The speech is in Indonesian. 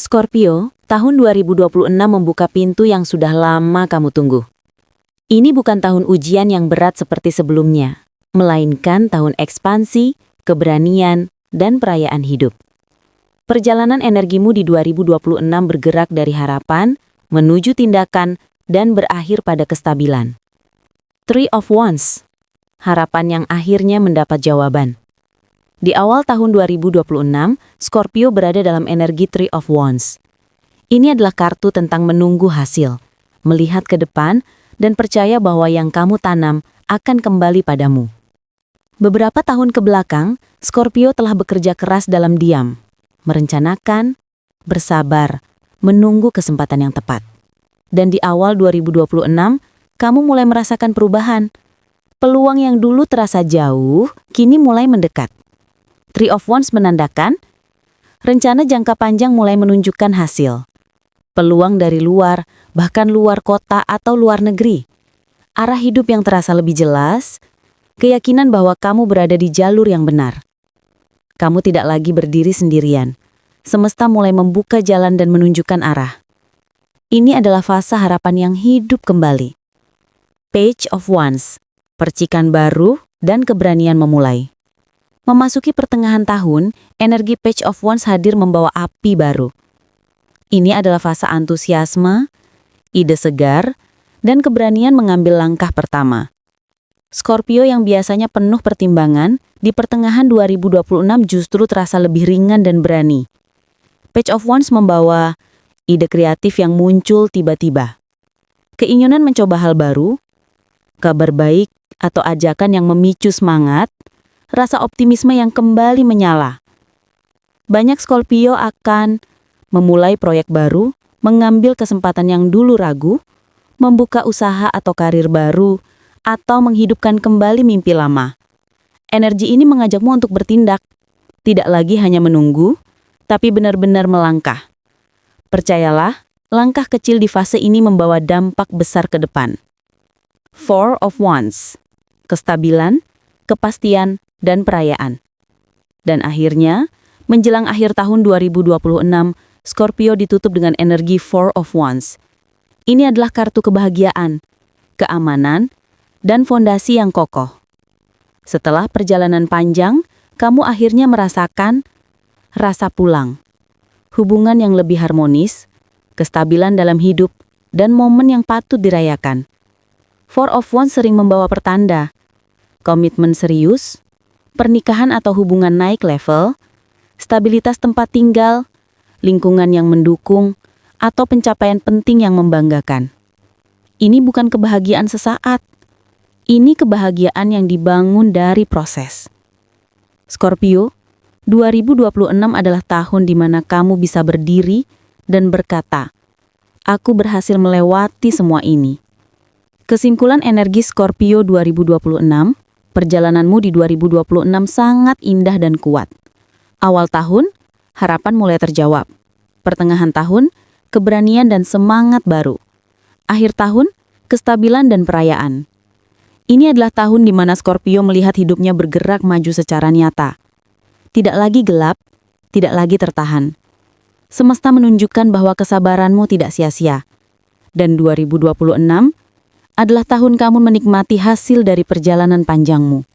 Scorpio, tahun 2026 membuka pintu yang sudah lama kamu tunggu. Ini bukan tahun ujian yang berat seperti sebelumnya, melainkan tahun ekspansi, keberanian, dan perayaan hidup. Perjalanan energimu di 2026 bergerak dari harapan, menuju tindakan, dan berakhir pada kestabilan. Three of Wands, harapan yang akhirnya mendapat jawaban. Di awal tahun 2026, Scorpio berada dalam energi Three of Wands. Ini adalah kartu tentang menunggu hasil, melihat ke depan, dan percaya bahwa yang kamu tanam akan kembali padamu. Beberapa tahun ke belakang, Scorpio telah bekerja keras dalam diam, merencanakan, bersabar, menunggu kesempatan yang tepat. Dan di awal 2026, kamu mulai merasakan perubahan. Peluang yang dulu terasa jauh, kini mulai mendekat. Three of Wands menandakan, rencana jangka panjang mulai menunjukkan hasil. Peluang dari luar, bahkan luar kota atau luar negeri. Arah hidup yang terasa lebih jelas, keyakinan bahwa kamu berada di jalur yang benar. Kamu tidak lagi berdiri sendirian. Semesta mulai membuka jalan dan menunjukkan arah. Ini adalah fase harapan yang hidup kembali. Page of Wands, percikan baru dan keberanian memulai. Memasuki pertengahan tahun, energi Page of Wands hadir membawa api baru. Ini adalah fase antusiasme, ide segar, dan keberanian mengambil langkah pertama. Scorpio yang biasanya penuh pertimbangan, di pertengahan 2026 justru terasa lebih ringan dan berani. Page of Wands membawa ide kreatif yang muncul tiba-tiba. Keinginan mencoba hal baru, kabar baik, atau ajakan yang memicu semangat, rasa optimisme yang kembali menyala. Banyak Scorpio akan memulai proyek baru, mengambil kesempatan yang dulu ragu, membuka usaha atau karir baru, atau menghidupkan kembali mimpi lama. Energi ini mengajakmu untuk bertindak, tidak lagi hanya menunggu, tapi benar-benar melangkah. Percayalah, langkah kecil di fase ini membawa dampak besar ke depan. Four of Wands, kestabilan, kepastian, dan perayaan. Dan akhirnya, menjelang akhir tahun 2026, Scorpio ditutup dengan energi Four of Wands. Ini adalah kartu kebahagiaan, keamanan, dan fondasi yang kokoh. Setelah perjalanan panjang, kamu akhirnya merasakan rasa pulang, hubungan yang lebih harmonis, kestabilan dalam hidup, dan momen yang patut dirayakan. Four of Wands sering membawa pertanda, komitmen serius, pernikahan atau hubungan naik level, stabilitas tempat tinggal, lingkungan yang mendukung, atau pencapaian penting yang membanggakan. Ini bukan kebahagiaan sesaat. Ini kebahagiaan yang dibangun dari proses. Scorpio, 2026 adalah tahun di mana kamu bisa berdiri dan berkata, "Aku berhasil melewati semua ini." Kesimpulan energi Scorpio 2026, perjalananmu di 2026 sangat indah dan kuat. Awal tahun, harapan mulai terjawab. Pertengahan tahun, keberanian dan semangat baru. Akhir tahun, kestabilan dan perayaan. Ini adalah tahun di mana Scorpio melihat hidupnya bergerak maju secara nyata. Tidak lagi gelap, tidak lagi tertahan. Semesta menunjukkan bahwa kesabaranmu tidak sia-sia. Dan 2026 adalah tahun kamu menikmati hasil dari perjalanan panjangmu.